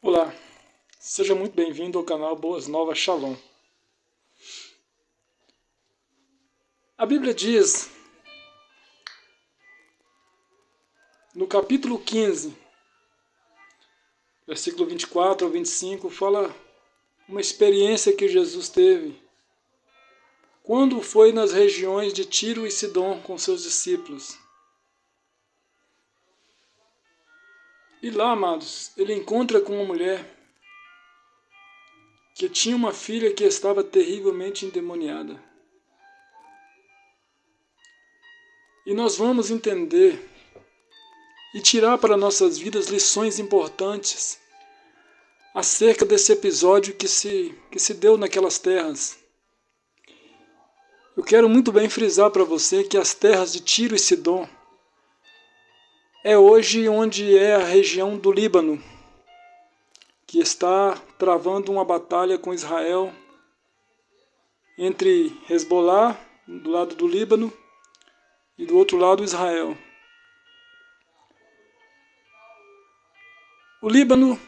Olá, seja muito bem-vindo ao canal Boas Novas Shalom. A Bíblia diz, no capítulo 15, versículo 24 ao 25, fala uma experiência que Jesus teve quando foi nas regiões de Tiro e Sidom com seus discípulos. E lá, amados, ele encontra com uma mulher que tinha uma filha que estava terrivelmente endemoniada. E nós vamos entender e tirar para nossas vidas lições importantes acerca desse episódio que se deu naquelas terras. Eu quero muito bem frisar para você que as terras de Tiro e Sidom é hoje onde é a região do Líbano, que está travando uma batalha com Israel entre Hezbollah, do lado do Líbano, e do outro lado Israel. O Líbano,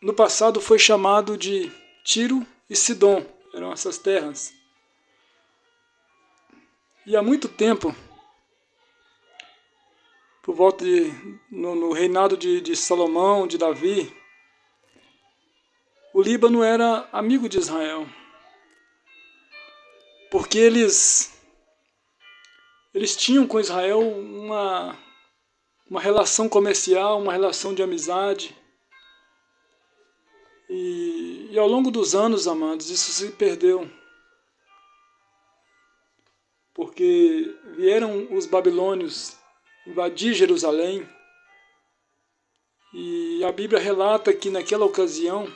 no passado, foi chamado de Tiro e Sidom, eram essas terras. E há muito tempo, por volta no reinado de Salomão, de Davi, o Líbano era amigo de Israel, porque eles tinham com Israel uma relação comercial, uma relação de amizade. E ao longo dos anos, amados, isso se perdeu. Porque vieram os babilônios invadir Jerusalém. E a Bíblia relata que naquela ocasião,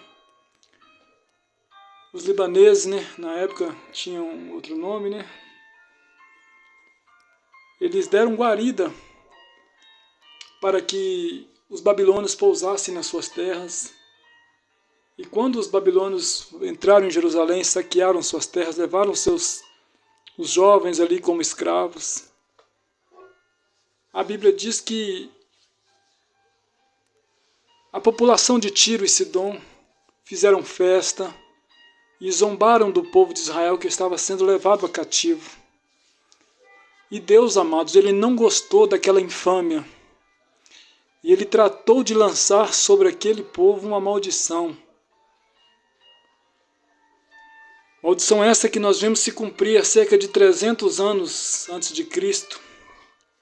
os libaneses, na época tinham outro nome, eles deram guarida para que os babilônios pousassem nas suas terras. E quando os babilônios entraram em Jerusalém, saquearam suas terras, levaram os jovens ali como escravos. A Bíblia diz que a população de Tiro e Sidom fizeram festa e zombaram do povo de Israel que estava sendo levado a cativo. E Deus, amados, ele não gostou daquela infâmia. E ele tratou de lançar sobre aquele povo uma maldição. Maldição essa que nós vemos se cumprir há cerca de 300 anos antes de Cristo,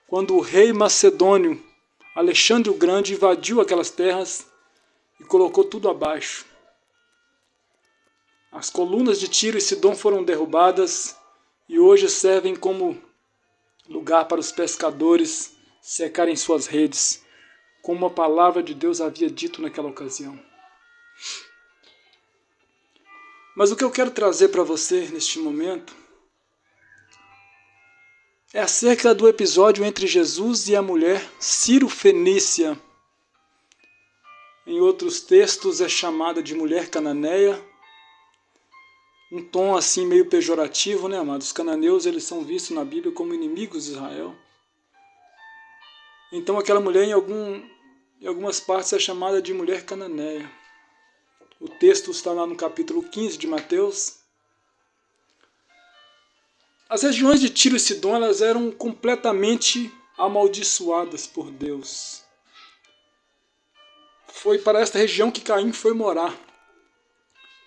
quando o rei macedônio Alexandre o Grande invadiu aquelas terras e colocou tudo abaixo. As colunas de Tiro e Sidom foram derrubadas e hoje servem como lugar para os pescadores secarem suas redes, como a palavra de Deus havia dito naquela ocasião. Mas o que eu quero trazer para você neste momento é acerca do episódio entre Jesus e a mulher Ciro-fenícia. Em outros textos é chamada de mulher cananeia. Um tom assim meio pejorativo, amados? Os cananeus, eles são vistos na Bíblia como inimigos de Israel. Então aquela mulher em algumas partes é chamada de mulher cananeia. O texto está lá no capítulo 15 de Mateus. As regiões de Tiro e Sidom, elas eram completamente amaldiçoadas por Deus. Foi para esta região que Caim foi morar,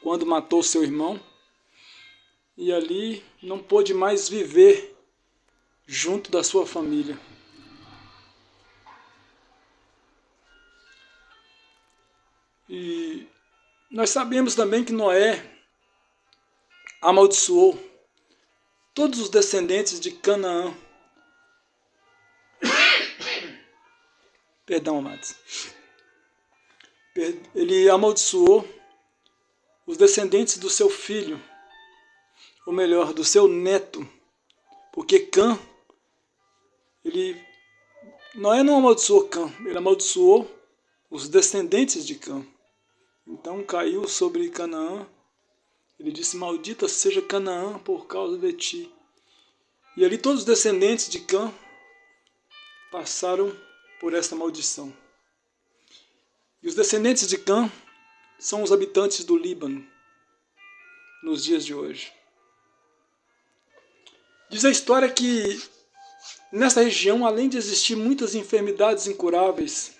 quando matou seu irmão, e ali não pôde mais viver junto da sua família. E nós sabemos também que Noé amaldiçoou todos os descendentes de Canaã. Perdão, amados. Ele amaldiçoou os descendentes do seu filho, ou melhor, do seu neto, porque Cã, Noé não amaldiçoou Cã, ele amaldiçoou os descendentes de Cã. Então caiu sobre Canaã. Ele disse: maldita seja Canaã por causa de ti. E ali todos os descendentes de Cã passaram por esta maldição. E os descendentes de Cã são os habitantes do Líbano nos dias de hoje. Diz a história que nessa região, além de existir muitas enfermidades incuráveis,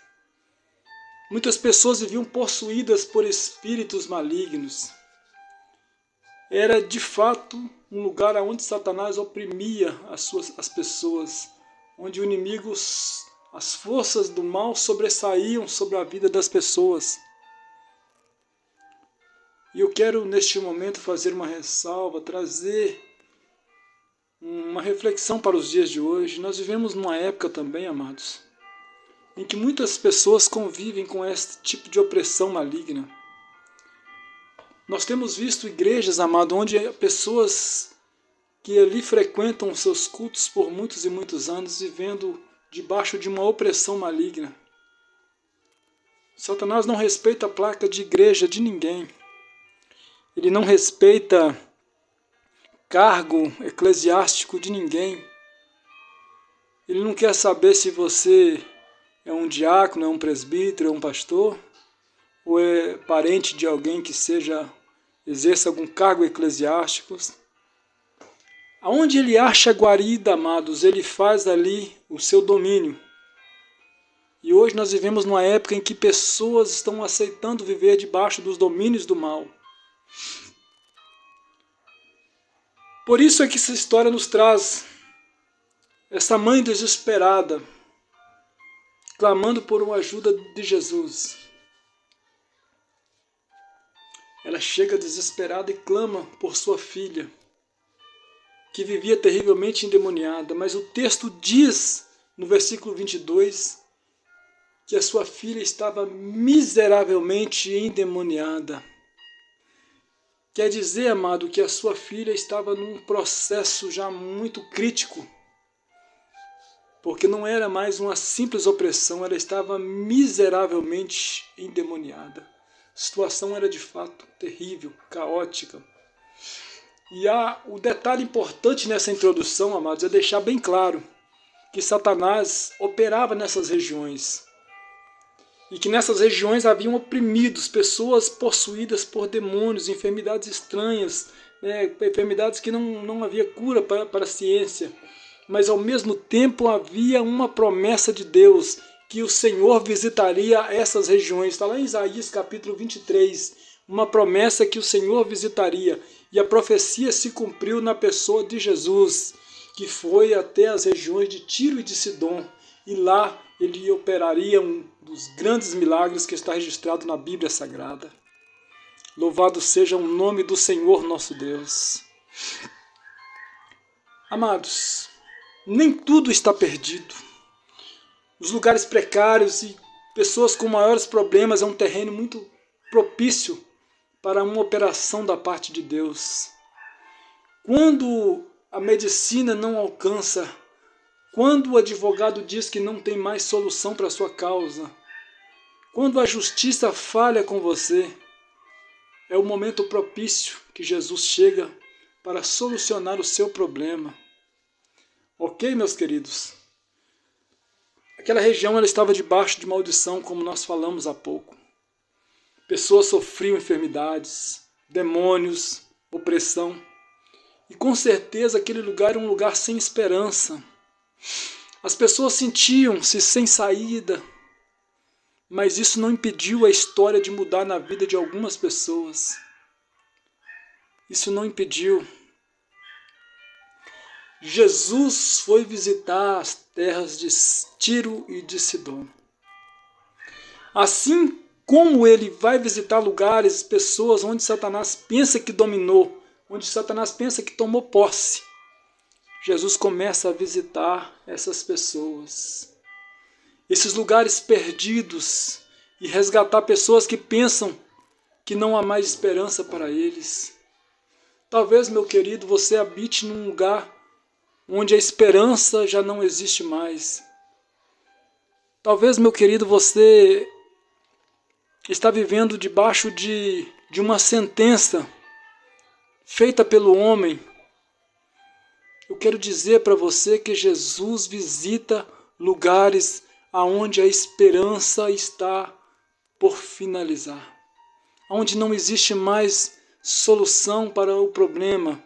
muitas pessoas viviam possuídas por espíritos malignos. Era de fato um lugar onde Satanás oprimia as pessoas, onde o inimigo, as forças do mal sobressaíam sobre a vida das pessoas. E eu quero neste momento fazer uma ressalva, trazer uma reflexão para os dias de hoje. Nós vivemos numa época também, amados, em que muitas pessoas convivem com este tipo de opressão maligna. Nós temos visto igrejas, amado, onde pessoas que ali frequentam os seus cultos por muitos e muitos anos, vivendo debaixo de uma opressão maligna. Satanás não respeita a placa de igreja de ninguém. Ele não respeita cargo eclesiástico de ninguém. Ele não quer saber se você é um diácono, é um presbítero, é um pastor, ou é parente de alguém que exerça algum cargo eclesiástico. Aonde ele acha guarida, amados, ele faz ali o seu domínio. E hoje nós vivemos numa época em que pessoas estão aceitando viver debaixo dos domínios do mal. Por isso é que essa história nos traz essa mãe desesperada, clamando por uma ajuda de Jesus. Ela chega desesperada e clama por sua filha, que vivia terrivelmente endemoniada. Mas o texto diz, no versículo 22, que a sua filha estava miseravelmente endemoniada. Quer dizer, amado, que a sua filha estava num processo já muito crítico, porque não era mais uma simples opressão, ela estava miseravelmente endemoniada. A situação era de fato terrível, caótica. E o detalhe importante nessa introdução, amados, é deixar bem claro que Satanás operava nessas regiões. E que nessas regiões haviam oprimidos, pessoas possuídas por demônios, enfermidades estranhas, enfermidades que não havia cura para a ciência. Mas ao mesmo tempo havia uma promessa de Deus, que o Senhor visitaria essas regiões. Está lá em Isaías capítulo 23, uma promessa que o Senhor visitaria. E a profecia se cumpriu na pessoa de Jesus, que foi até as regiões de Tiro e de Sidom. E lá ele operaria um dos grandes milagres que está registrado na Bíblia Sagrada. Louvado seja o nome do Senhor nosso Deus. Amados, nem tudo está perdido. Os lugares precários e pessoas com maiores problemas é um terreno muito propício para uma operação da parte de Deus. Quando a medicina não alcança, quando o advogado diz que não tem mais solução para a sua causa, quando a justiça falha com você, é o momento propício que Jesus chega para solucionar o seu problema. Ok, meus queridos? Aquela região ela estava debaixo de maldição, como nós falamos há pouco. Pessoas sofriam enfermidades, demônios, opressão. E com certeza aquele lugar era um lugar sem esperança. As pessoas sentiam-se sem saída, mas isso não impediu a história de mudar na vida de algumas pessoas. Isso não impediu. Jesus foi visitar as terras de Tiro e de Sidom. Assim como ele vai visitar lugares, pessoas onde Satanás pensa que dominou, onde Satanás pensa que tomou posse, Jesus começa a visitar essas pessoas, esses lugares perdidos, e resgatar pessoas que pensam que não há mais esperança para eles. Talvez, meu querido, você habite num lugar onde a esperança já não existe mais. Talvez, meu querido, você está vivendo debaixo de uma sentença feita pelo homem. Eu quero dizer para você que Jesus visita lugares aonde a esperança está por finalizar. Onde não existe mais solução para o problema,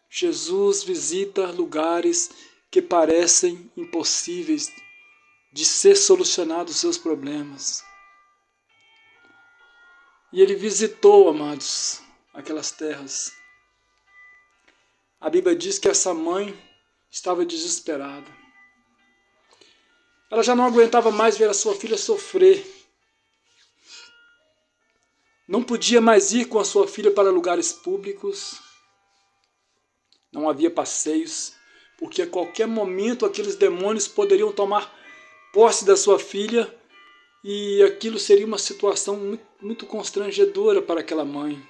Jesus visita lugares que parecem impossíveis de ser solucionados os seus problemas. E ele visitou, amados, aquelas terras. A Bíblia diz que essa mãe estava desesperada. Ela já não aguentava mais ver a sua filha sofrer. Não podia mais ir com a sua filha para lugares públicos. Não havia passeios, porque a qualquer momento aqueles demônios poderiam tomar posse da sua filha e aquilo seria uma situação muito constrangedora para aquela mãe.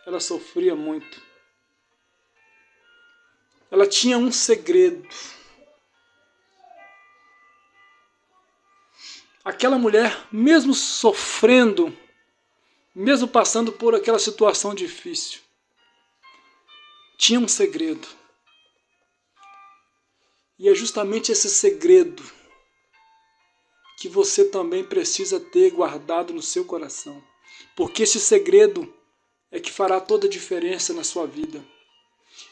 Ela sofria muito. Ela tinha um segredo. Aquela mulher, mesmo sofrendo, mesmo passando por aquela situação difícil, tinha um segredo. E é justamente esse segredo que você também precisa ter guardado no seu coração. Porque esse segredo é que fará toda a diferença na sua vida.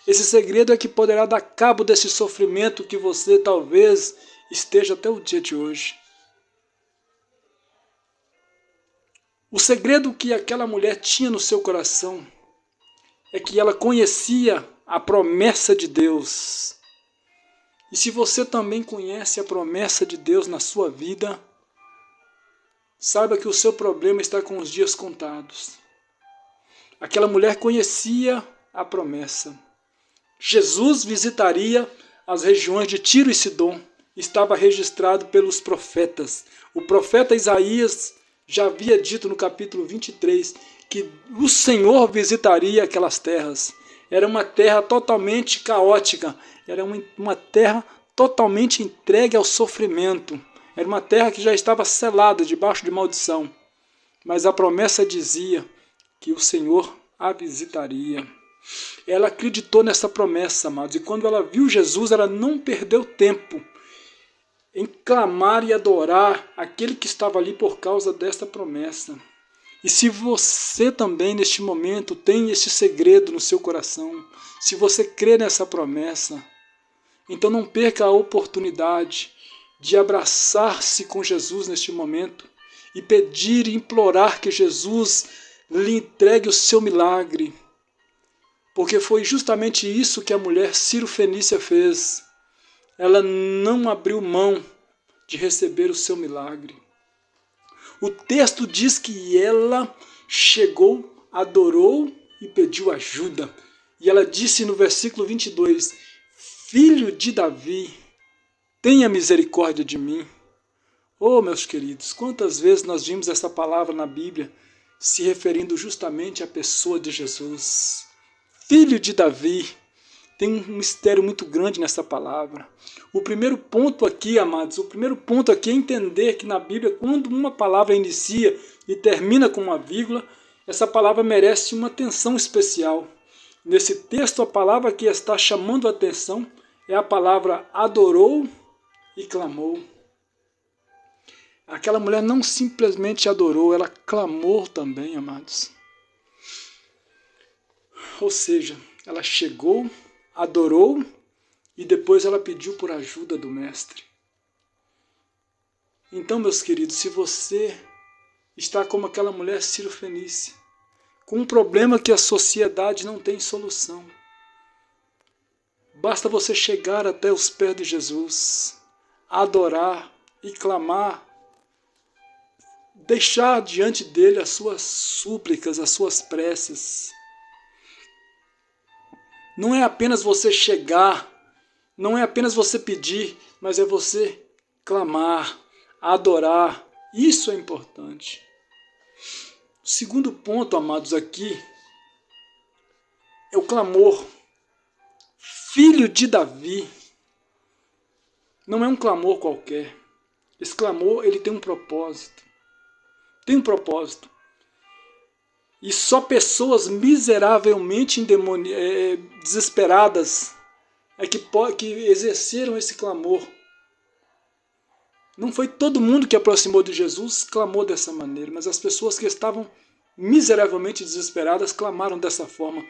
Esse segredo é que poderá dar cabo desse sofrimento que você talvez esteja até o dia de hoje. O segredo que aquela mulher tinha no seu coração é que ela conhecia a promessa de Deus. E se você também conhece a promessa de Deus na sua vida, saiba que o seu problema está com os dias contados. Aquela mulher conhecia a promessa. Jesus visitaria as regiões de Tiro e Sidom. Estava registrado pelos profetas. O profeta Isaías já havia dito no capítulo 23 que o Senhor visitaria aquelas terras. Era uma terra totalmente caótica, era uma terra totalmente entregue ao sofrimento. Era uma terra que já estava selada debaixo de maldição. Mas a promessa dizia que o Senhor a visitaria. Ela acreditou nessa promessa, amados, e quando ela viu Jesus, ela não perdeu tempo em clamar e adorar aquele que estava ali por causa desta promessa. E se você também neste momento tem esse segredo no seu coração, se você crê nessa promessa, então não perca a oportunidade de abraçar-se com Jesus neste momento e pedir e implorar que Jesus lhe entregue o seu milagre. Porque foi justamente isso que a mulher Ciro-fenícia fez. Ela não abriu mão de receber o seu milagre. O texto diz que ela chegou, adorou e pediu ajuda. E ela disse no versículo 22, Filho de Davi, tenha misericórdia de mim. Oh, meus queridos, quantas vezes nós vimos essa palavra na Bíblia se referindo justamente à pessoa de Jesus. Filho de Davi. Tem um mistério muito grande nessa palavra. O primeiro ponto aqui, amados, é entender que na Bíblia, quando uma palavra inicia e termina com uma vírgula, essa palavra merece uma atenção especial. Nesse texto, a palavra que está chamando a atenção é a palavra adorou e clamou. Aquela mulher não simplesmente adorou, ela clamou também, amados. Ou seja, ela chegou, adorou e depois ela pediu por ajuda do Mestre. Então, meus queridos, se você está como aquela mulher Ciro-fenícia, com um problema que a sociedade não tem solução, basta você chegar até os pés de Jesus, adorar e clamar, deixar diante dele as suas súplicas, as suas preces. Não é apenas você chegar, não é apenas você pedir, mas é você clamar, adorar. Isso é importante. O segundo ponto, amados, aqui é o clamor. Filho de Davi. Não é um clamor qualquer. Esse clamor, ele tem um propósito. Tem um propósito. E só pessoas miseravelmente desesperadas é que exerceram esse clamor. Não foi todo mundo que aproximou de Jesus clamou dessa maneira, mas as pessoas que estavam miseravelmente desesperadas clamaram dessa forma: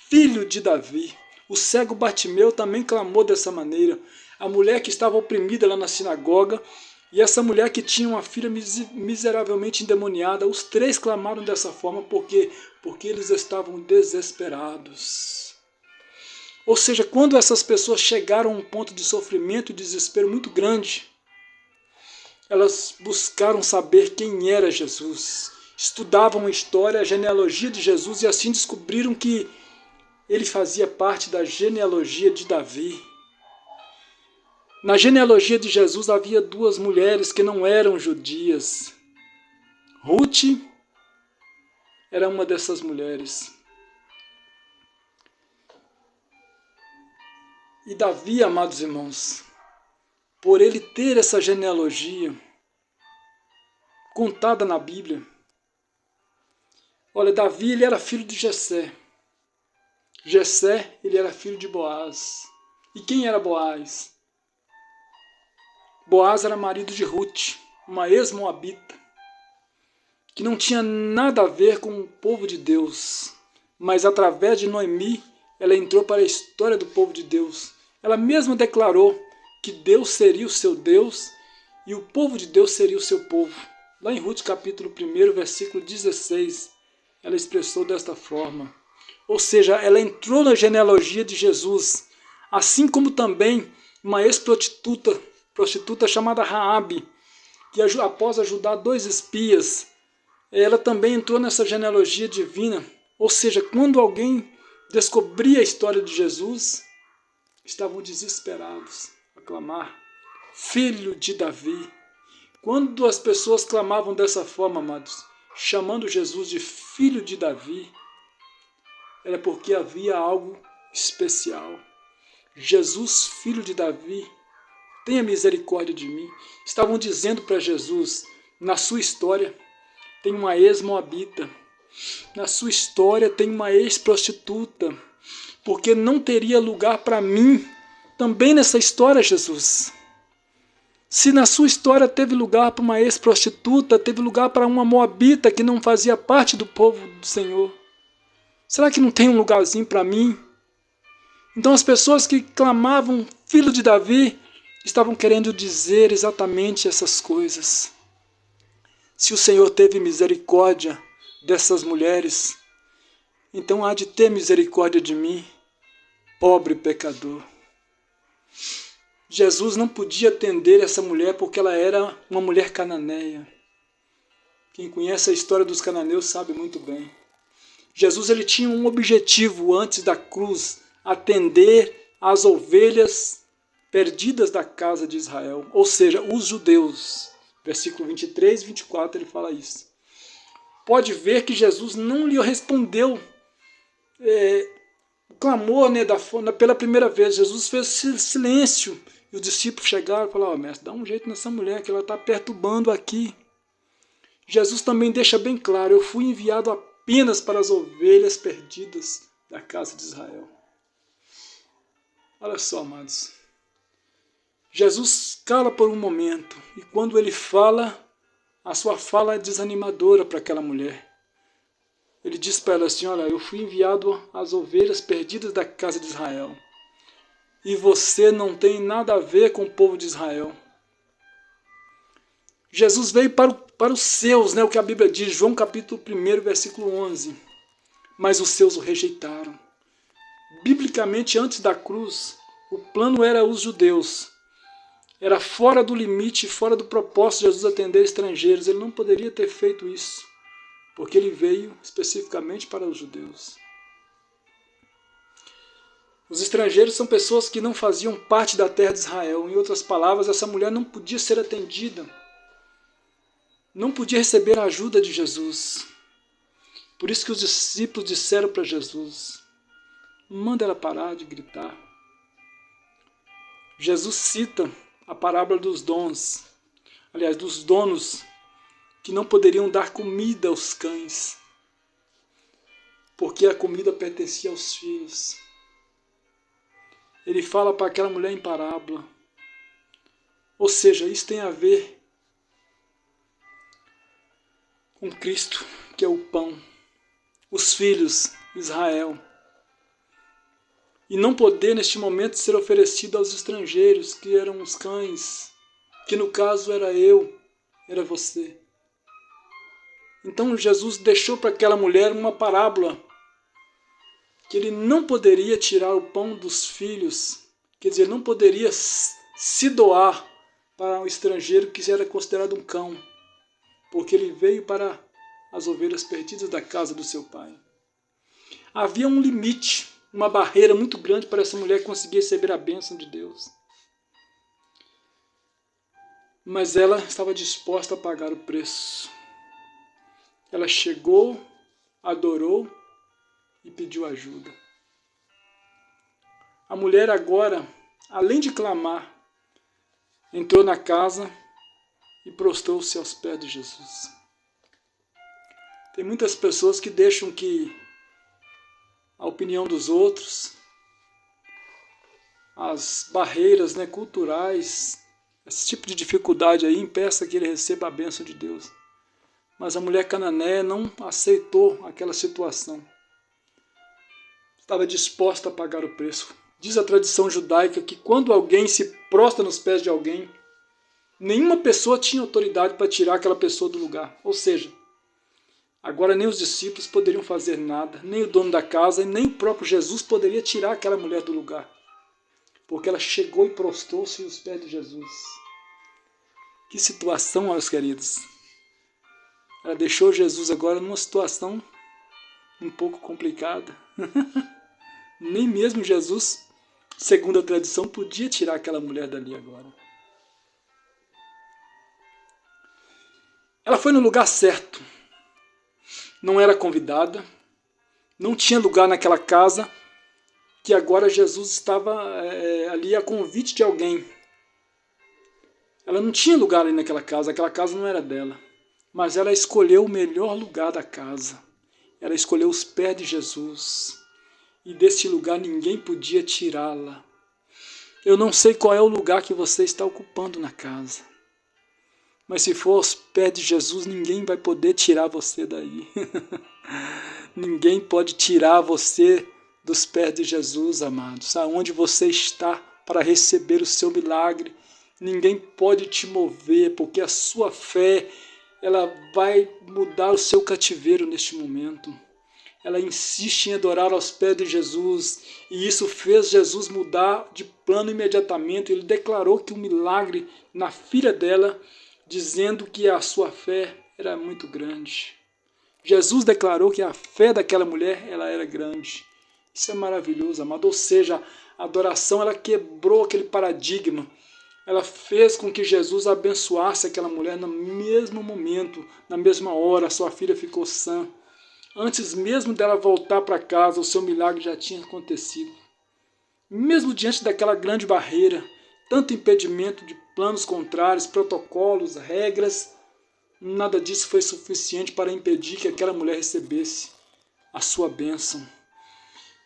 Filho de Davi. O cego Bartimeu também clamou dessa maneira. A mulher que estava oprimida lá na sinagoga e essa mulher que tinha uma filha miseravelmente endemoniada, os três clamaram dessa forma porque eles estavam desesperados. Ou seja, quando essas pessoas chegaram a um ponto de sofrimento e desespero muito grande, elas buscaram saber quem era Jesus, estudavam a história, a genealogia de Jesus e assim descobriram que ele fazia parte da genealogia de Davi. Na genealogia de Jesus havia duas mulheres que não eram judias. Ruth era uma dessas mulheres. E Davi, amados irmãos, por ele ter essa genealogia contada na Bíblia, olha, Davi ele era filho de Jessé. Jessé ele era filho de Boaz. E quem era Boaz? Boaz era marido de Ruth, uma ex-moabita, que não tinha nada a ver com o povo de Deus, mas através de Noemi, ela entrou para a história do povo de Deus. Ela mesma declarou que Deus seria o seu Deus e o povo de Deus seria o seu povo. Lá em Ruth capítulo 1, versículo 16, ela expressou desta forma. Ou seja, ela entrou na genealogia de Jesus, assim como também uma ex-prostituta chamada Raabe, que após ajudar dois espias, ela também entrou nessa genealogia divina. Ou seja, quando alguém descobria a história de Jesus, estavam desesperados a clamar, Filho de Davi. Quando as pessoas clamavam dessa forma, amados, chamando Jesus de Filho de Davi, era porque havia algo especial. Jesus, Filho de Davi, tenha misericórdia de mim. Estavam dizendo para Jesus, na sua história tem uma ex-moabita, na sua história tem uma ex-prostituta, porque não teria lugar para mim também nessa história, Jesus. Se na sua história teve lugar para uma ex-prostituta, teve lugar para uma moabita que não fazia parte do povo do Senhor, será que não tem um lugarzinho para mim? Então as pessoas que clamavam Filho de Davi estavam querendo dizer exatamente essas coisas. Se o Senhor teve misericórdia dessas mulheres, então há de ter misericórdia de mim, pobre pecador. Jesus não podia atender essa mulher porque ela era uma mulher cananeia. Quem conhece a história dos cananeus sabe muito bem. Jesus ele tinha um objetivo antes da cruz, atender às ovelhas perdidas da casa de Israel, ou seja, os judeus. Versículo 23 e 24 ele fala isso. Pode ver que Jesus não lhe respondeu o clamor, né, pela primeira vez. Jesus fez silêncio e os discípulos chegaram e falaram, mestre, dá um jeito nessa mulher que ela está perturbando aqui. Jesus também deixa bem claro, eu fui enviado apenas para as ovelhas perdidas da casa de Israel. Olha só, amados. Jesus cala por um momento e quando ele fala, a sua fala é desanimadora para aquela mulher. Ele diz para ela assim, olha, eu fui enviado às ovelhas perdidas da casa de Israel e você não tem nada a ver com o povo de Israel. Jesus veio para os seus, né, o que a Bíblia diz, João capítulo 1, versículo 11. Mas os seus o rejeitaram. Biblicamente, antes da cruz, o plano era os judeus. Era fora do limite, fora do propósito de Jesus atender estrangeiros. Ele não poderia ter feito isso, porque ele veio especificamente para os judeus. Os estrangeiros são pessoas que não faziam parte da terra de Israel. Em outras palavras, essa mulher não podia ser atendida. Não podia receber a ajuda de Jesus. Por isso que os discípulos disseram para Jesus, manda ela parar de gritar. Jesus cita a parábola dos dons, aliás, dos donos que não poderiam dar comida aos cães, porque a comida pertencia aos filhos. Ele fala para aquela mulher em parábola, Ou seja, isso tem a ver com Cristo, que é o pão, os filhos de Israel. E não poder, neste momento, ser oferecido aos estrangeiros, que eram os cães, que no caso era eu, era você. Então Jesus deixou para aquela mulher uma parábola, que ele não poderia tirar o pão dos filhos, quer dizer, não poderia se doar para um estrangeiro que era considerado um cão, porque ele veio para as ovelhas perdidas da casa do seu pai. Havia um limite, uma barreira muito grande para essa mulher conseguir receber a bênção de Deus. Mas ela estava disposta a pagar o preço. Ela chegou, adorou e pediu ajuda. A mulher agora, além de clamar, entrou na casa e prostrou-se aos pés de Jesus. Tem muitas pessoas que deixam que a opinião dos outros, as barreiras, culturais, esse tipo de dificuldade aí impeça que ele receba a bênção de Deus. Mas a mulher cananeia não aceitou aquela situação. Estava disposta a pagar o preço. Diz a tradição judaica que quando alguém se prostra nos pés de alguém, nenhuma pessoa tinha autoridade para tirar aquela pessoa do lugar. Ou seja, agora nem os discípulos poderiam fazer nada, nem o dono da casa, e nem o próprio Jesus poderia tirar aquela mulher do lugar. Porque ela chegou e prostrou-se aos pés de Jesus. Que situação, meus queridos. Ela deixou Jesus agora numa situação um pouco complicada. Nem mesmo Jesus, segundo a tradição, podia tirar aquela mulher dali agora. Ela foi no lugar certo. Não era convidada. Não tinha lugar naquela casa, que agora Jesus estava ali a convite de alguém. Ela não tinha lugar ali naquela casa, aquela casa não era dela. Mas ela escolheu o melhor lugar da casa. Ela escolheu os pés de Jesus. E deste lugar ninguém podia tirá-la. Eu não sei qual é o lugar que você está ocupando na casa. Mas se for aos pés de Jesus, ninguém vai poder tirar você daí. Ninguém pode tirar você dos pés de Jesus, amados. Aonde você está para receber o seu milagre, ninguém pode te mover, porque a sua fé, ela vai mudar o seu cativeiro neste momento. Ela insiste em adorar aos pés de Jesus, e isso fez Jesus mudar de plano imediatamente. Ele declarou que o milagre na filha dela, dizendo que a sua fé era muito grande. Jesus declarou que a fé daquela mulher, ela era grande. Isso é maravilhoso, amado. Ou seja, a adoração, ela quebrou aquele paradigma. Ela fez com que Jesus abençoasse aquela mulher no mesmo momento, na mesma hora. A sua filha ficou sã. Antes mesmo dela voltar para casa, o seu milagre já tinha acontecido. Mesmo diante daquela grande barreira, tanto impedimento de planos contrários, protocolos, regras, nada disso foi suficiente para impedir que aquela mulher recebesse a sua bênção.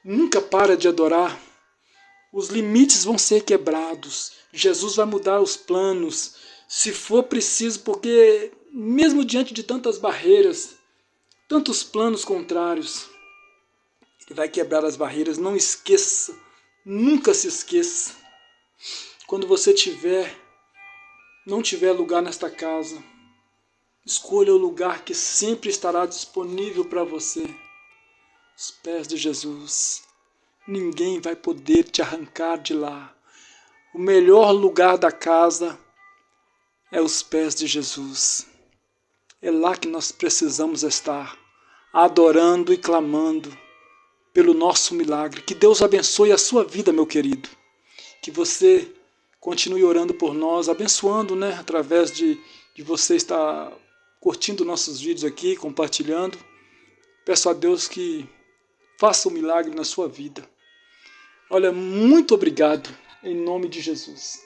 Nunca para de adorar. Os limites vão ser quebrados. Jesus vai mudar os planos, se for preciso, porque mesmo diante de tantas barreiras, tantos planos contrários, ele vai quebrar as barreiras. Não esqueça, nunca se esqueça. Quando você não tiver lugar nesta casa, escolha o lugar que sempre estará disponível para você. Os pés de Jesus. Ninguém vai poder te arrancar de lá. O melhor lugar da casa é os pés de Jesus. É lá que nós precisamos estar, adorando e clamando pelo nosso milagre. Que Deus abençoe a sua vida, meu querido. Que você continue orando por nós, abençoando, através de você estar curtindo nossos vídeos aqui, compartilhando. Peço a Deus que faça um milagre na sua vida. Olha, muito obrigado, em nome de Jesus.